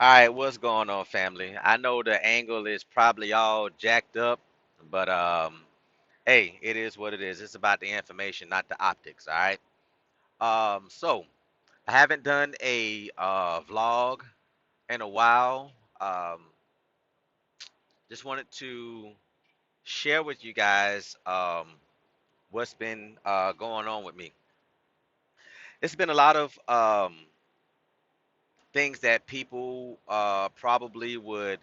All right, what's going on, family? I know the angle is probably all jacked up, but hey, it is what it is. It's about the information, not the optics. All right. So I haven't done a vlog in a while. Um, just wanted to share with you guys what's been going on with me. It's been a lot of things that people probably would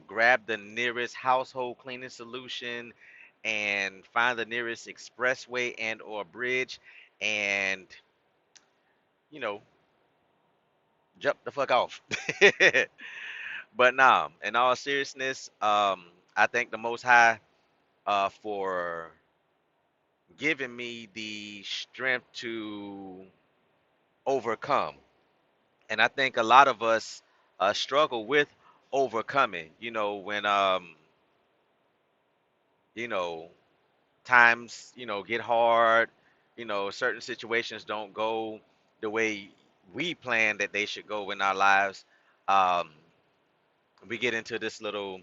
grab the nearest household cleaning solution and find the nearest expressway and or bridge and you know jump the fuck off. But nah, in all seriousness, I thank the Most High for giving me the strength to overcome. And I think a lot of us struggle with overcoming. When you know times get hard. Certain situations don't go the way we plan that they should go in our lives. Um, we get into this little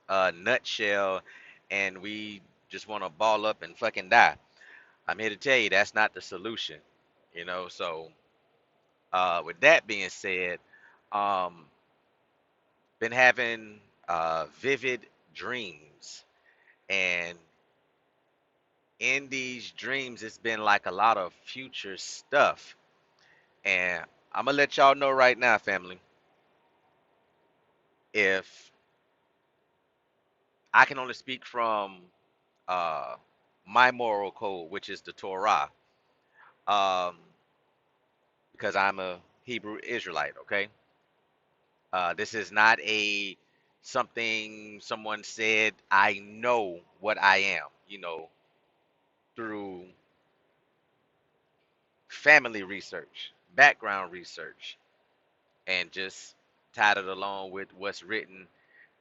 nutshell, and we just want to ball up and fucking die. I'm here to tell you that's not the solution. So with that being said, um, been having vivid dreams, and in these dreams, it's been like a lot of future stuff. And I'm gonna let y'all know right now, family, if I can only speak from uh, my moral code, which is the Torah, um, because I'm a Hebrew Israelite. Okay, this is not a something someone said. I know what I am. Through family research, background research, and just tied it along with what's written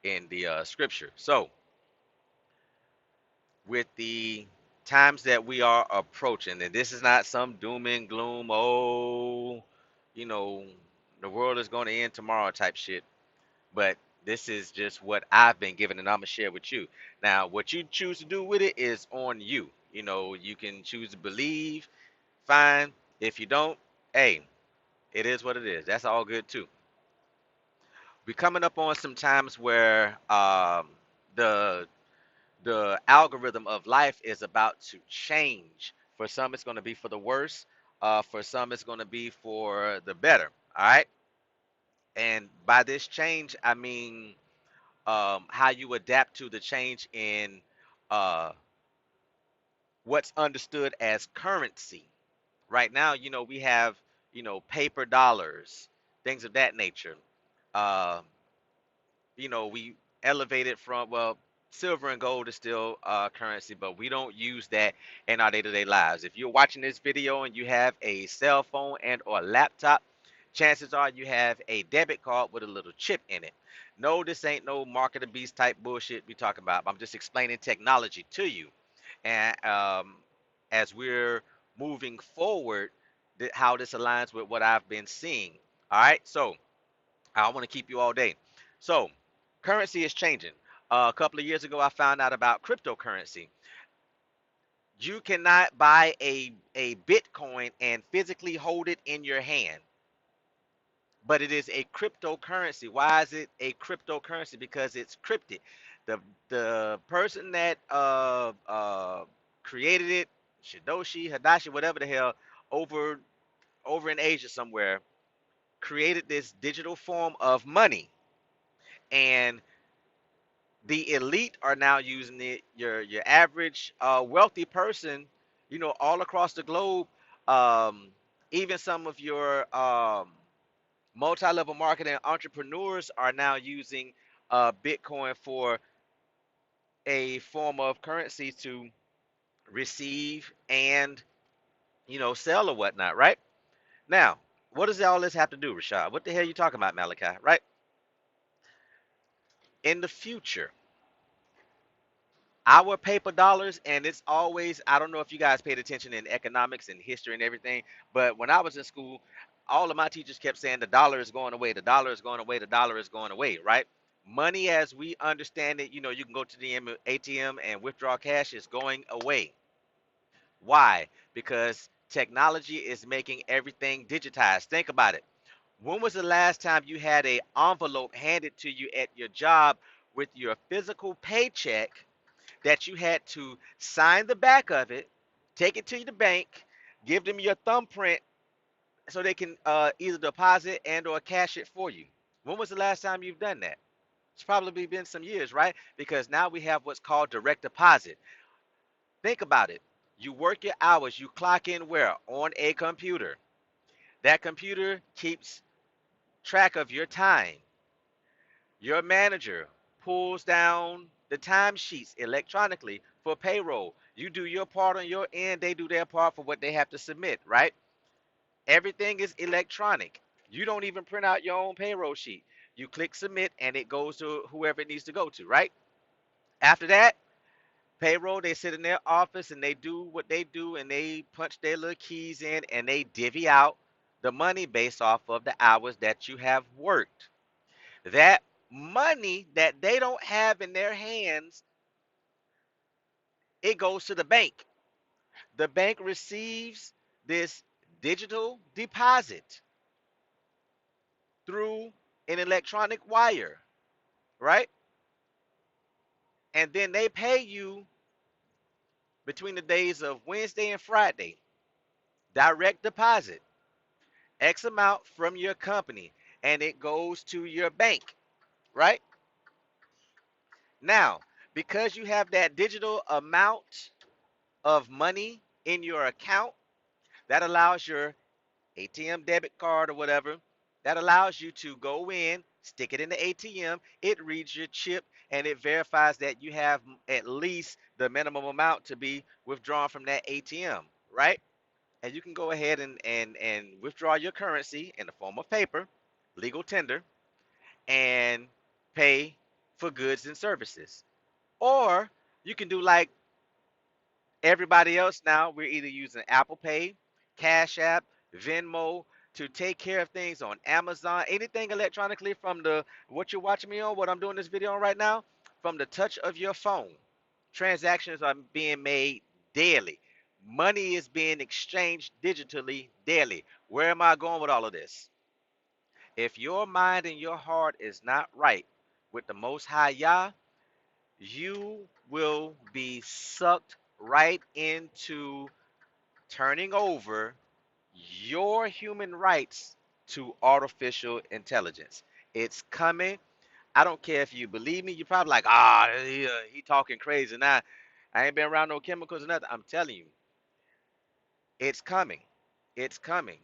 in the scripture. So, with the times that we are approaching, and this is not some doom and gloom, oh, you know, the world is going to end tomorrow type shit, but this is just what I've been given, and I'm going to share with you. Now, what you choose to do with it is on you. You can choose to believe, fine. If you don't, hey, it is what it is. That's all good too. We're coming up on some times where the the algorithm of life is about to change. For some, it's going to be for the worse. For some, it's going to be for the better. All right. And by this change, I mean how you adapt to the change in uh, what's understood as currency. Right now, we have, paper dollars, things of that nature. Uh, we elevated from, well, silver and gold is still currency, but we don't use that in our day-to-day lives. If you're watching this video and you have a cell phone and or laptop, chances are you have a debit card with a little chip in it. No, this ain't no mark of the beast type bullshit we talking about. I'm just explaining technology to you. And as we're moving forward, how this aligns with what I've been seeing. All right, so I don't want to keep you all day. So, currency is changing. A couple of years ago, I found out about cryptocurrency. You cannot buy a Bitcoin and physically hold it in your hand, but it is a cryptocurrency. Why is it a cryptocurrency? Because it's cryptic. The person that created it, Shidoshi, Hadashi, whatever the hell, over over in Asia somewhere, created this digital form of money, and the elite are now using it. Your average wealthy person, all across the globe, um, even some of your multi-level marketing entrepreneurs are now using Bitcoin for a form of currency to receive and sell or whatnot. Right now, what does all this have to do, Rashad? What the hell are you talking about, Malachi? Right, in the future, our paper dollars, and it's always, I don't know if you guys paid attention in economics and history and everything, but when I was in school, all of my teachers kept saying the dollar is going away, the dollar is going away, the dollar is going away, right? Money as we understand it, you can go to the ATM and withdraw cash, is going away. Why? Because technology is making everything digitized. Think about it. When was the last time you had a envelope handed to you at your job with your physical paycheck that you had to sign the back of it, take it to the bank, give them your thumbprint so they can either deposit and or cash it for you? When was the last time you've done that? It's probably been some years, right? Because now we have what's called direct deposit. Think about it. You work your hours, you clock in where? On a computer. That computer keeps track of your time. Your manager pulls down the timesheets electronically for payroll. You do your part on your end, they do their part for what they have to submit, right? Everything is electronic. You don't even print out your own payroll sheet. You click submit and it goes to whoever it needs to go to, right? After that, payroll, they sit in their office and they do what they do and they punch their little keys in and they divvy out the money based off of the hours that you have worked. That money that they don't have in their hands, it goes to the bank. The bank receives this digital deposit through an electronic wire, right? And then they pay you between the days of Wednesday and Friday. Direct deposit, X amount from your company, and it goes to your bank, right? Now, because you have that digital amount of money in your account, that allows your ATM debit card or whatever, that allows you to go in, stick it in the ATM, it reads your chip, and it verifies that you have at least the minimum amount to be withdrawn from that ATM, right? And you can go ahead and withdraw your currency in the form of paper, legal tender, and pay for goods and services. Or you can do like everybody else now. We're either using Apple Pay, Cash App, Venmo to take care of things on Amazon, anything electronically from the what you're watching me on, what I'm doing this video on right now, from the touch of your phone. Transactions are being made daily. Money is being exchanged digitally daily. Where am I going with all of this? If your mind and your heart is not right with the Most High Yah, you will be sucked right into turning over your human rights to artificial intelligence. It's coming. I don't care if you believe me. You're probably like, he talking crazy now. I ain't been around no chemicals or nothing. I'm telling you, it's coming. It's coming.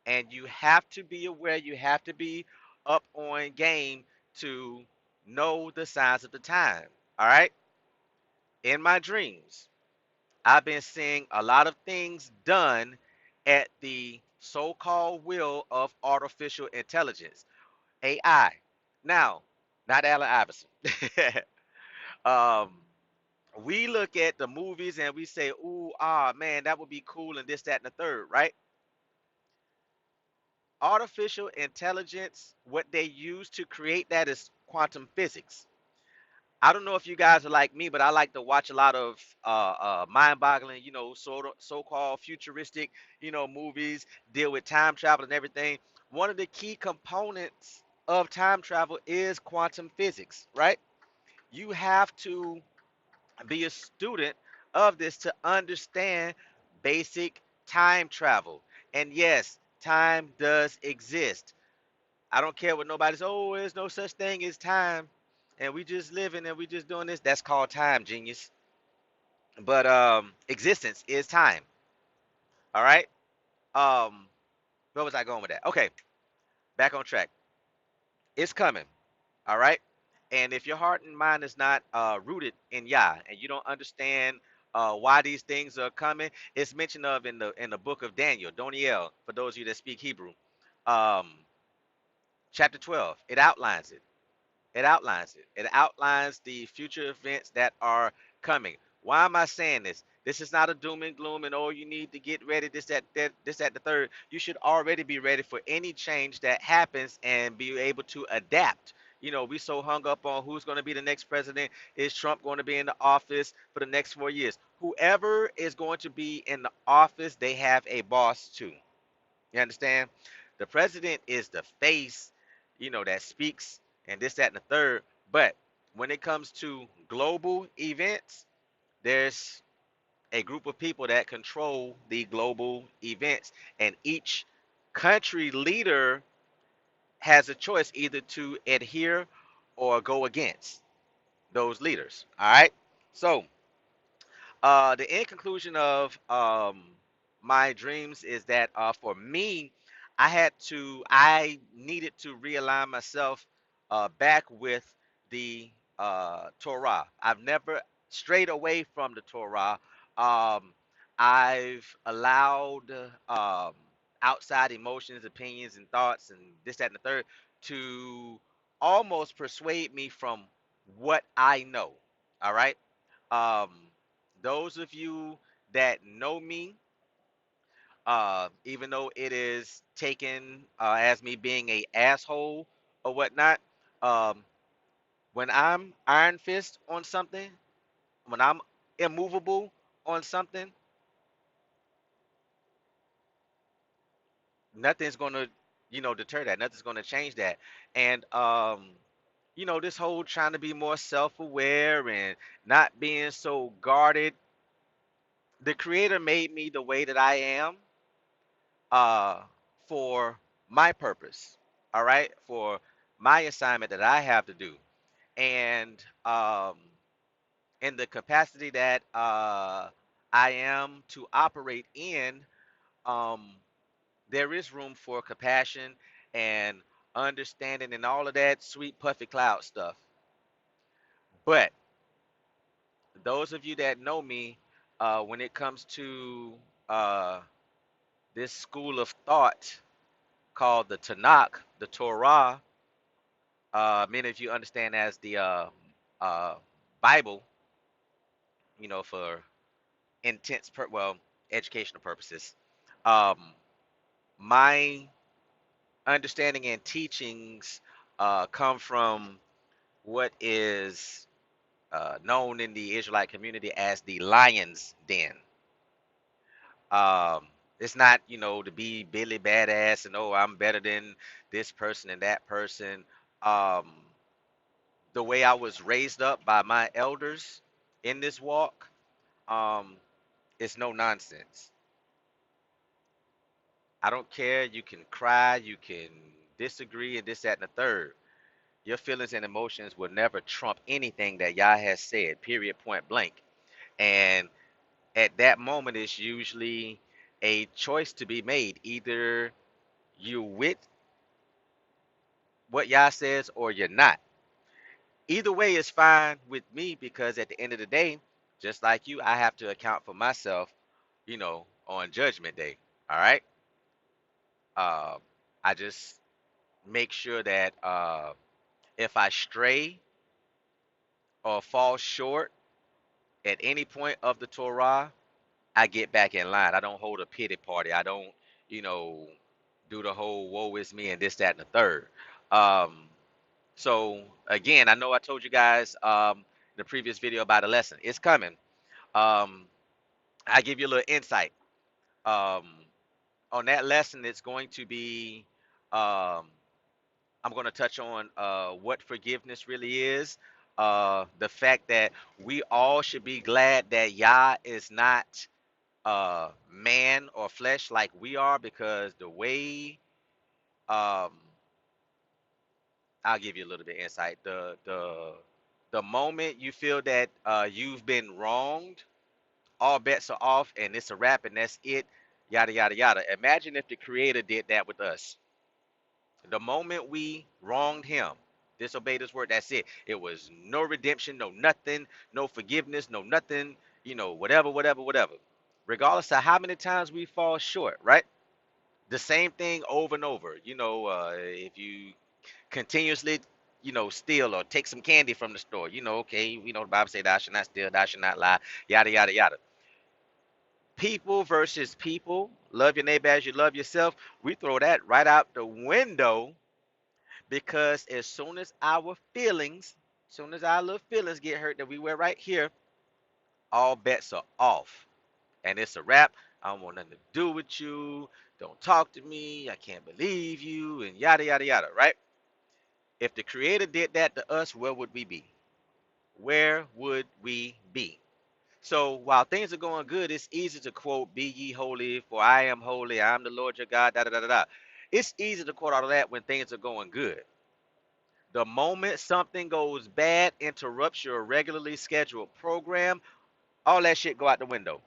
And you have to be aware. You have to be up on game to know the signs of the time. All right. In my dreams, I've been seeing a lot of things done at the so-called will of artificial intelligence, AI. Now, not Allen Iverson. um, we look at the movies and we say, "Ooh, man, that would be cool," and this, that, and the third, right? Artificial intelligence, what they use to create that is quantum physics. I don't know if you guys are like me, but I like to watch a lot of mind-boggling, so-called futuristic, movies, deal with time travel and everything. One of the key components of time travel is quantum physics, right? You have to be a student of this to understand basic time travel. And yes, time does exist. I don't care what nobody says. Oh, there's no such thing as time, and we just living and we just doing this. That's called time, genius. But existence is time. All right. Um, where was I going with that? Okay, back on track. It's coming. All right. And if your heart and mind is not rooted in Yah, and you don't understand why these things are coming, it's mentioned of in the book of Daniel, Doniel, for those of you that speak Hebrew, um, chapter 12. It outlines it. It outlines it. It outlines the future events that are coming. Why am I saying this? This is not a doom and gloom and oh, you need to get ready, this, that, the third. You should already be ready for any change that happens and be able to adapt. We so hung up on who's going to be the next president. Is Trump going to be in the office for the next 4 years? Whoever is going to be in the office, they have a boss too. You understand? The president is the face, that speaks and this, that, and the third. But when it comes to global events, there's a group of people that control the global events, and each country leader has a choice either to adhere or go against those leaders. All right. So, the end conclusion of my dreams is that for me, I needed to realign myself back with the Torah. I've never strayed away from the Torah. Um, I've allowed outside emotions, opinions, and thoughts, and this, that, and the third to almost persuade me from what I know. All right. Um, those of you that know me, even though it is taken as me being a asshole or whatnot, um, when I'm iron fist on something, when I'm immovable on something, nothing's gonna, deter that. Nothing's gonna change that. And this whole trying to be more self-aware and not being so guarded. The Creator made me the way that I am uh, for my purpose, all right, for my assignment that I have to do. And in the capacity that I am to operate in, um, there is room for compassion and understanding and all of that sweet, puffy cloud stuff. But those of you that know me, when it comes to uh, this school of thought called the Tanakh, the Torah, many of you understand as the uh, Bible, for educational purposes. Um, my understanding and teachings come from what is known in the Israelite community as the lion's den. Um, it's not, to be Billy Badass and oh, I'm better than this person and that person. Um, the way I was raised up by my elders in this walk, um, it's no nonsense. I don't care. You can cry, you can disagree, and this, that, and the third. Your feelings and emotions will never trump anything that Yah has said, period, point blank. And at that moment, it's usually a choice to be made. Either you with what Yah says or you're not. Either way is fine with me because at the end of the day, just like you, I have to account for myself, on Judgment Day. All right. Uh, I just make sure that if I stray or fall short at any point of the Torah, I get back in line. I don't hold a pity party. I don't, you know, do the whole woe is me and this, that, and the third. Um, so again, I know I told you guys in the previous video about a lesson. It's coming. Um, I give you a little insight. Um, on that lesson, it's going to be um, I'm going to touch on what forgiveness really is. The fact that we all should be glad that Yah is not man or flesh like we are, because the way um, I'll give you a little bit of insight. The moment you feel that you've been wronged, all bets are off, and it's a wrap, and that's it. Yada yada yada. Imagine if the Creator did that with us. The moment we wronged him, disobeyed his word, that's it. It was no redemption, no nothing, no forgiveness, no nothing, whatever, whatever, whatever. Regardless of how many times we fall short, right? The same thing over and over. If you continuously, steal or take some candy from the store, okay, the Bible say thou should not steal, thou should not lie, yada, yada, yada. People versus people, love your neighbor as you love yourself, we throw that right out the window because as soon as our little feelings get hurt that we were right here, all bets are off. And it's a wrap. I don't want nothing to do with you. Don't talk to me. I can't believe you. And yada, yada, yada, right? If the Creator did that to us, where would we be? Where would we be? So while things are going good, it's easy to quote, "Be ye holy, for I am holy. I am the Lord your God." Da da da da da. It's easy to quote all of that when things are going good. The moment something goes bad, interrupts your regularly scheduled program, all that shit go out the window.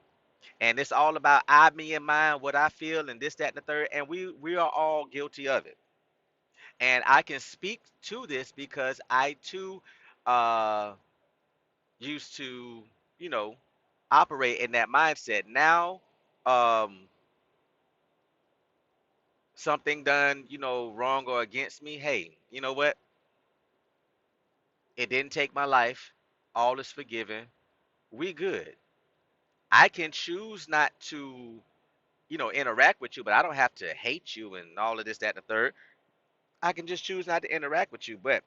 And it's all about I, me, and mine, what I feel, and this, that, and the third. And we are all guilty of it. And I can speak to this because I too uh, used to, you know, operate in that mindset. Now, um, something done, wrong or against me. Hey, you know what? It didn't take my life. All is forgiven. We good. I can choose not to, interact with you, but I don't have to hate you and all of this, that, and the third. I can just choose not to interact with you. But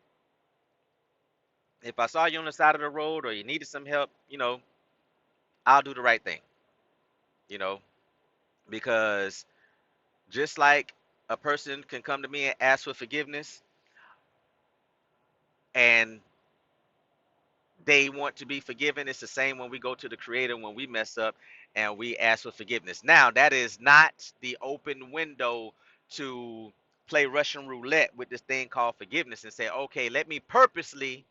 if I saw you on the side of the road or you needed some help, I'll do the right thing, you know, because just like a person can come to me and ask for forgiveness and they want to be forgiven, it's the same when we go to the Creator when we mess up and we ask for forgiveness. Now, that is not the open window to play Russian roulette with this thing called forgiveness and say, okay, let me purposely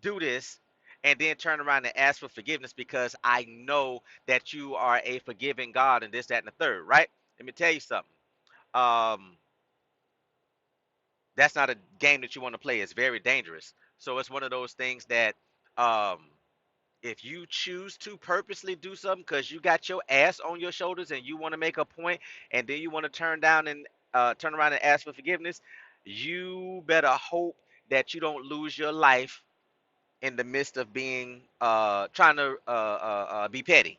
do this and then turn around and ask for forgiveness because I know that you are a forgiving God and this, that, and the third, right? Let me tell you something. Um, that's not a game that you want to play. It's very dangerous. So it's one of those things that um, if you choose to purposely do something because you got your ass on your shoulders and you want to make a point and then you want to turn around and ask for forgiveness, you better hope that you don't lose your life in the midst of being trying to be petty.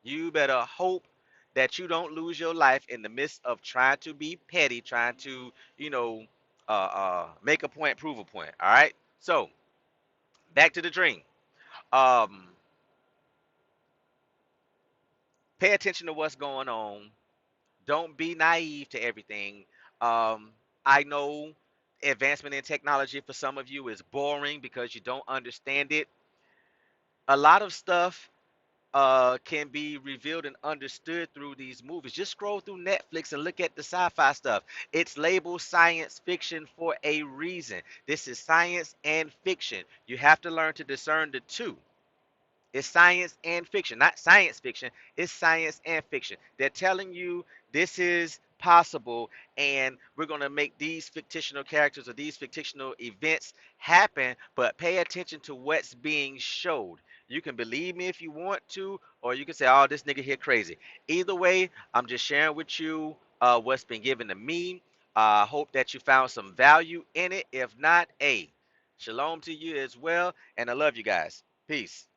You better hope that you don't lose your life in the midst of trying to be petty, trying to make a point, prove a point. All right. So back to the dream. Um, Pay attention to what's going on. Don't be naive to everything. Um, I know advancement in technology for some of you is boring because you don't understand it. A lot of stuff can be revealed and understood through these movies. Just scroll through Netflix and look at the sci-fi stuff. It's labeled science fiction for a reason. This is science and fiction. You have to learn to discern the two. It's science and fiction, not science fiction. It's science and fiction. They're telling you this is possible, and we're going to make these fictional characters or these fictional events happen, but pay attention to what's being showed. You can believe me if you want to, or you can say, oh, this nigga here crazy. Either way, I'm just sharing with you what's been given to me. Hope that you found some value in it. If not, hey, shalom to you as well, and I love you guys. Peace.